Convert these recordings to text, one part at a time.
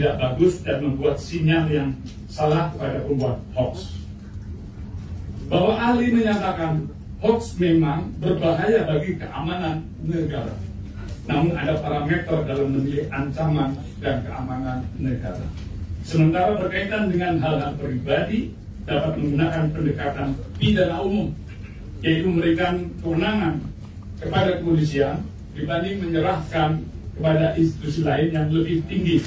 tidak bagus dan membuat sinyal yang salah kepada pembuat hoax. Bahwa ahli menyatakan hoax memang berbahaya bagi keamanan negara. Namun ada parameter dalam memilih ancaman dan keamanan negara. Sementara berkaitan dengan hal-hal pribadi, dapat menggunakan pendekatan pidana umum, yaitu memberikan kewenangan kepada kepolisian dibanding menyerahkan kepada institusi lain yang lebih tinggi.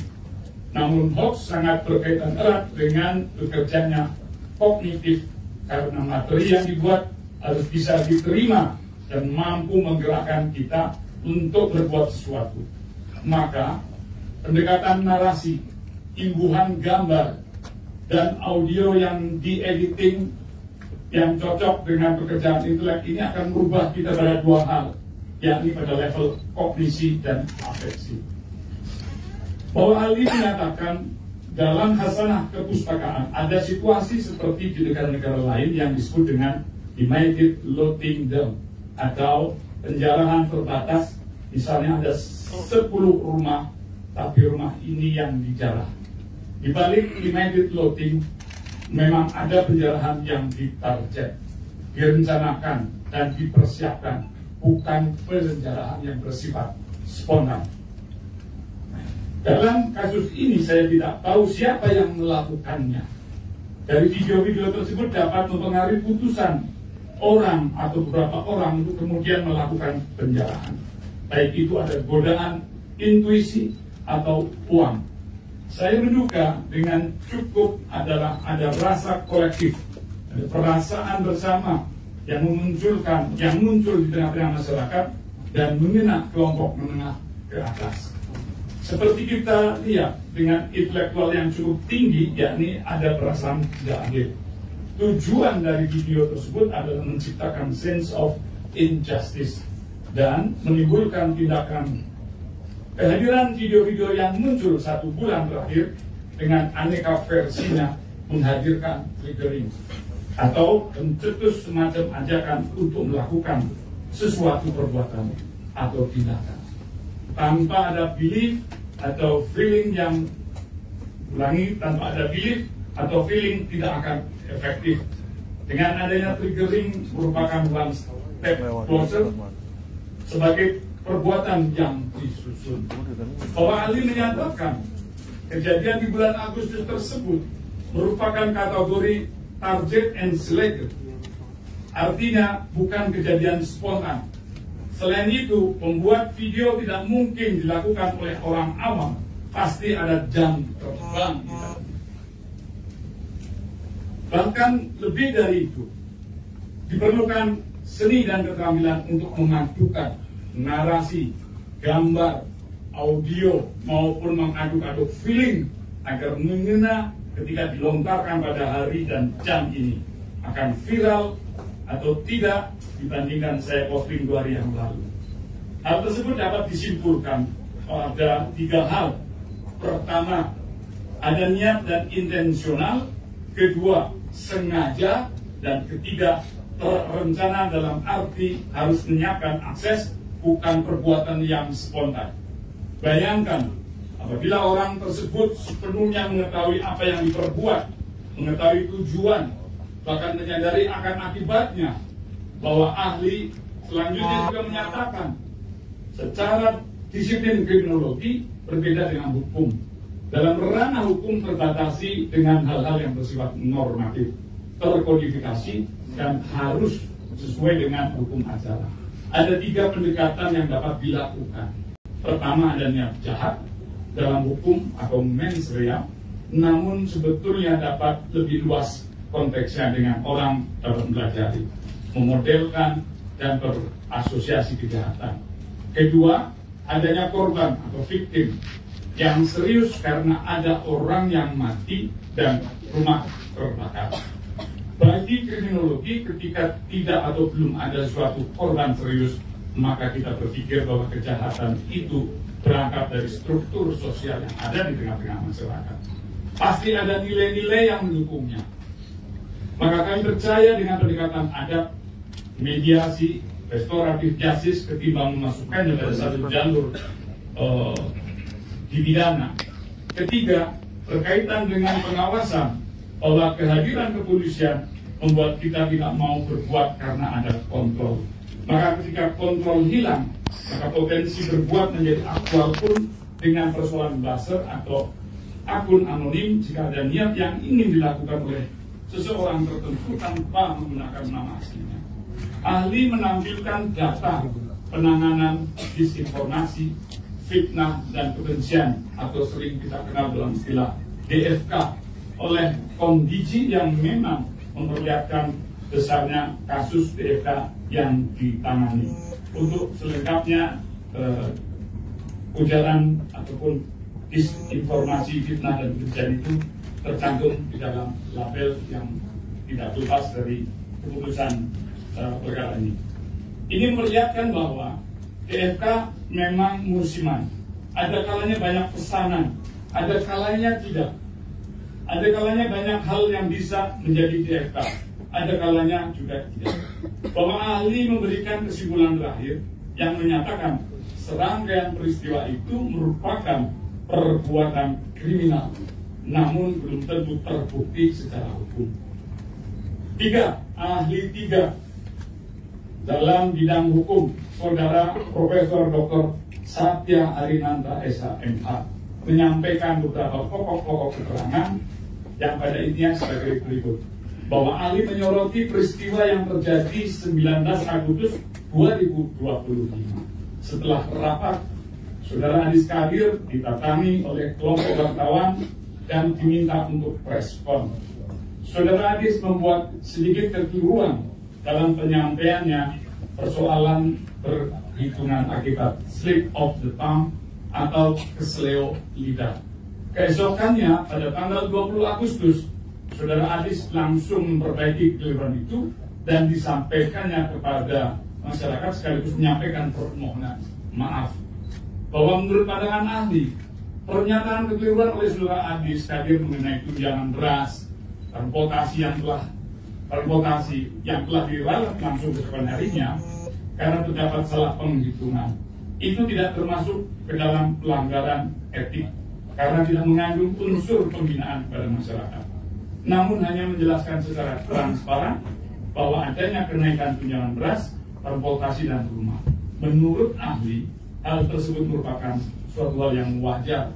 Namun hoax sangat berkaitan erat dengan bekerjanya kognitif karena materi yang dibuat harus bisa diterima dan mampu menggerakkan kita untuk berbuat sesuatu. Maka pendekatan narasi, imbuhan gambar, dan audio yang di-editing yang cocok dengan pekerjaan intelek ini akan merubah kita pada dua hal, yakni pada level kognisi dan afeksi. Bahwa ahli menyatakan dalam hasanah kepustakaan ada situasi seperti di negara-negara lain yang disebut dengan limited loading down atau penjarahan terbatas. Misalnya ada 10 rumah, tapi rumah ini yang dijarah. Di balik limited loading memang ada penjarahan yang ditarget, direncanakan dan dipersiapkan, bukan penjarahan yang bersifat spontan. Dalam kasus ini saya tidak tahu siapa yang melakukannya. Dari video-video tersebut dapat mempengaruhi putusan orang atau beberapa orang untuk kemudian melakukan penjarahan. Baik itu ada godaan intuisi atau uang. Saya menduga dengan cukup adalah ada rasa kolektif, ada perasaan bersama yang muncul di tengah-tengah masyarakat dan mengena kelompok menengah ke atas. Seperti kita lihat dengan intelektual yang cukup tinggi, yakni ada perasaan tidak adil. Tujuan dari video tersebut adalah menciptakan sense of injustice dan menimbulkan tindakan. Kehadiran video-video yang muncul 1 bulan terakhir dengan aneka versinya menghadirkan triggering atau mencetus semacam ajakan untuk melakukan sesuatu perbuatan atau tindakan. Tanpa ada belief atau feeling yang tanpa ada belief atau feeling tidak akan efektif. Dengan adanya triggering merupakan one step closer sebagai perbuatan yang disusun. Bahwa ahli menyatakan kejadian di bulan Agustus tersebut merupakan kategori target and selected. Artinya bukan kejadian spontan. Selain itu, pembuat video tidak mungkin dilakukan oleh orang awam. Pasti ada jam terbang. Bahkan lebih dari itu, diperlukan seni dan keterampilan untuk memadukan narasi, gambar, audio, maupun mengaduk-aduk feeling agar mengena ketika dilontarkan pada hari dan jam ini akan viral atau tidak dibandingkan saya posting 2 hari yang lalu. Hal tersebut dapat disimpulkan pada 3 hal. Pertama, ada niat dan intensional. Kedua, sengaja. Dan ketiga, terencana dalam arti harus menyiapkan akses, bukan perbuatan yang spontan. Bayangkan apabila orang tersebut sepenuhnya mengetahui apa yang diperbuat, mengetahui tujuan, bahkan menyadari akan akibatnya, bahwa ahli selanjutnya juga menyatakan secara disiplin kriminologi berbeda dengan hukum. Dalam ranah hukum terbatasi dengan hal-hal yang bersifat normatif, terkodifikasi, dan harus sesuai dengan hukum acara. Ada 3 pendekatan yang dapat dilakukan. Pertama, ada niat jahat dalam hukum atau mens rea, namun sebetulnya dapat lebih luas konteksnya dengan orang dapat mempelajari, memodelkan, dan berasosiasi kejahatan. Kedua, adanya korban atau victim yang serius karena ada orang yang mati dan rumah terbakar. Bagi kriminologi, ketika tidak atau belum ada suatu korban serius, maka kita berpikir bahwa kejahatan itu berangkat dari struktur sosial yang ada di tengah-tengah masyarakat. Pasti ada nilai-nilai yang mendukungnya. Maka kami percaya dengan pendekatan adab, mediasi, restoratif justice ketimbang memasukkannya pada satu jalur di pidana. Ketiga, berkaitan dengan pengawasan, bahwa kehadiran kepolisian membuat kita tidak mau berbuat karena ada kontrol. Maka ketika kontrol hilang, maka potensi berbuat menjadi aktual pun dengan persoalan buzzer atau akun anonim jika ada niat yang ingin dilakukan oleh seseorang tertentu tanpa menggunakan nama aslinya. Ahli menampilkan data penanganan disinformasi, fitnah, dan kebencian atau sering kita kenal dalam istilah DFK oleh kondisi yang memang memperlihatkan besarnya kasus DFK yang ditangani. Untuk selengkapnya ujaran ataupun disinformasi, fitnah, dan kebencian itu tercantum di dalam label yang tidak lepas dari keputusan perkara ini. Ini memperlihatkan bahwa DFK memang musiman. Ada kalanya banyak pesanan, ada kalanya tidak. Ada kalanya banyak hal yang bisa menjadi DFK, ada kalanya juga tidak. Bahwa ahli memberikan kesimpulan terakhir yang menyatakan serangkaian peristiwa itu merupakan perbuatan kriminal, namun belum tentu terbukti secara hukum. Ahli tiga dalam bidang hukum, Saudara Profesor Dr. Satya Arinanda SH.MH menyampaikan beberapa pokok-pokok keterangan yang pada intinya sebagai berikut. Bahwa ahli menyoroti peristiwa yang terjadi 19 Agustus 2025. Setelah rapat, Saudara Adis Kadir didatangi oleh kelompok wartawan dan diminta untuk respon. Saudara Adis membuat sedikit kekeliruan dalam penyampaiannya persoalan perhitungan akibat slip of the tongue atau keseleo lidah. Keesokannya pada tanggal 20 Agustus, Saudara Adis langsung memperbaiki kekeliruan itu dan disampaikannya kepada masyarakat sekaligus menyampaikan permohonan maaf. Bahwa menurut pandangan ahli, pernyataan kekeliruan oleh Saudara Adis Kadir mengenai tunjangan beras, transportasi yang telah diralat langsung keesokan harinya karena terdapat salah penghitungan, itu tidak termasuk ke dalam pelanggaran etik karena tidak mengandung unsur pembinaan kepada masyarakat, namun hanya menjelaskan secara transparan bahwa adanya kenaikan tunjangan beras, transportasi, dan rumah. Menurut ahli, hal tersebut merupakan suatu hal yang wajar.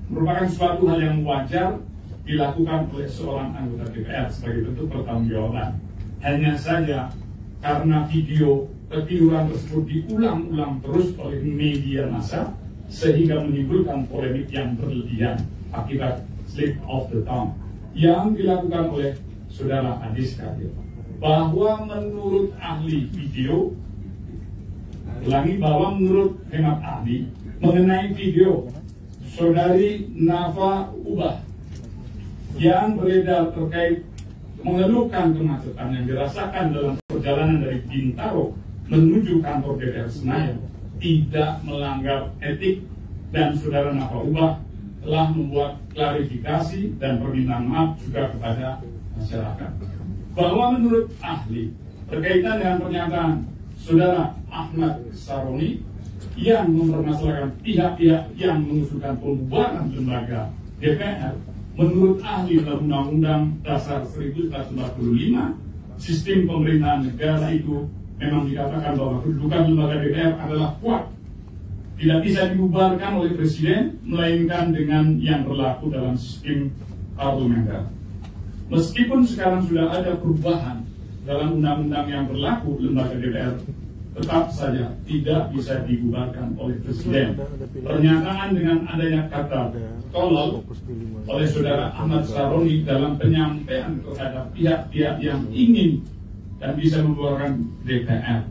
Merupakan suatu hal yang wajar dilakukan oleh seorang anggota DPR sebagai bentuk pertanggungjawaban. Hanya saja karena video kekeliruan tersebut diulang-ulang terus oleh media massa sehingga menimbulkan polemik yang berlebihan akibat slip of the tongue yang dilakukan oleh Saudara Adis Kadir. Bahwa menurut ahli video, bahwa menurut hemat ahli mengenai video Saudari Nafa Ubah yang beredar terkait mengeluhkan kemacetan yang dirasakan dalam perjalanan dari Bintaro menuju kantor DPR Senayan tidak melanggar etik, dan Saudara Nafa Ubah telah membuat klarifikasi dan permintaan maaf juga kepada masyarakat. Bahwa menurut ahli berkaitan dengan pernyataan Saudara Ahmad Saroni yang mempermasalahkan pihak-pihak yang mengusulkan pembubaran lembaga DPR, menurut ahli dalam Undang-Undang Dasar 1945, sistem pemerintahan negara itu memang dikatakan bahwa kedudukan lembaga DPR adalah kuat, tidak bisa dibubarkan oleh presiden, melainkan dengan yang berlaku dalam sistem parlementer. Meskipun sekarang sudah ada perubahan dalam undang-undang yang berlaku, lembaga DPR tetap saja tidak bisa dibubarkan oleh presiden. Pernyataan dengan adanya kata tolol oleh Saudara Ahmad Saroni dalam penyampaian terhadap pihak-pihak yang ingin dan bisa membubarkan DPR.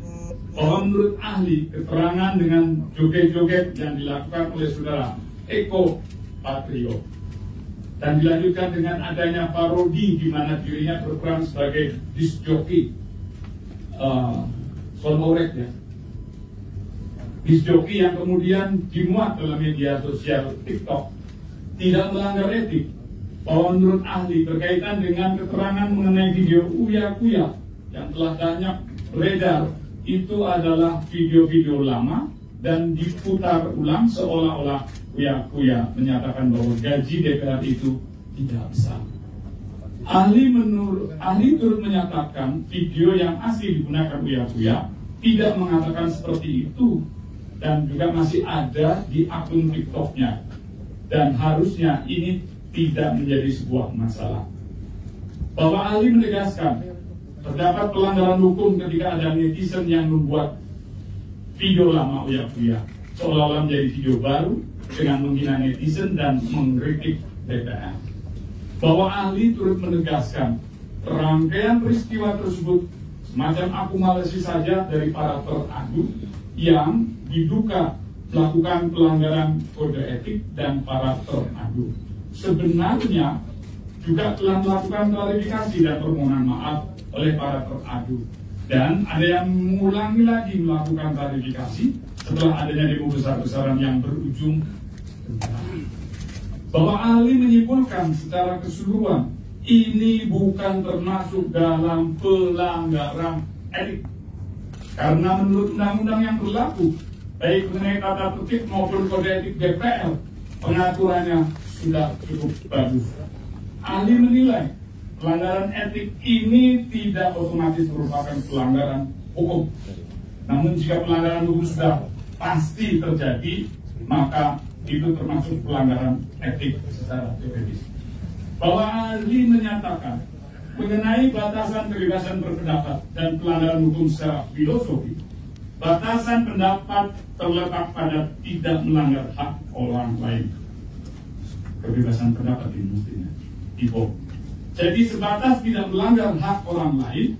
Bahwa menurut ahli, keterangan dengan joget-joget yang dilakukan oleh Saudara Eko Patrio dan dilanjutkan dengan adanya parodi di mana dirinya berperan sebagai disjoki sonorek ya, disjoki yang kemudian dimuat dalam media sosial TikTok, tidak melanggar etik. Bahwa menurut ahli berkaitan dengan keterangan mengenai video uya-kuya yang telah banyak beredar, itu adalah video-video lama dan diputar ulang seolah-olah Uya menyatakan bahwa gaji DPR itu tidak besar. Ahli turut menyatakan video yang asli digunakan Uya tidak mengatakan seperti itu, dan juga masih ada di akun TikToknya, dan harusnya ini tidak menjadi sebuah masalah. Bahwa ahli menegaskan terdapat pelanggaran hukum ketika ada netizen yang membuat video lama Uya seolah-olah menjadi video baru dengan menghina netizen dan mengkritik DPR. Bahwa ahli turut menegaskan rangkaian peristiwa tersebut semacam akumulasi saja dari para teradu yang diduga melakukan pelanggaran kode etik dan para teradu sebenarnya juga telah melakukan klarifikasi dan permohonan maaf oleh para teradu, dan ada yang mengulangi lagi melakukan klarifikasi setelah adanya demo besar-besaran yang berujung bahwa ahli menyimpulkan secara keseluruhan ini bukan termasuk dalam pelanggaran etik, karena menurut undang-undang yang berlaku baik mengenai tata tertib maupun kode etik DPR, pengaturannya sudah cukup bagus. Ahli menilai pelanggaran etik ini tidak otomatis merupakan pelanggaran hukum. Namun jika pelanggaran hukum sudah pasti terjadi, maka itu termasuk pelanggaran etik secara teoritis. Bahwa ahli menyatakan mengenai batasan kebebasan berpendapat dan pelanggaran hukum secara filosofi, batasan pendapat terletak pada tidak melanggar hak orang lain. Kebebasan pendapat ini mestinya. Jadi sebatas tidak melanggar hak orang lain,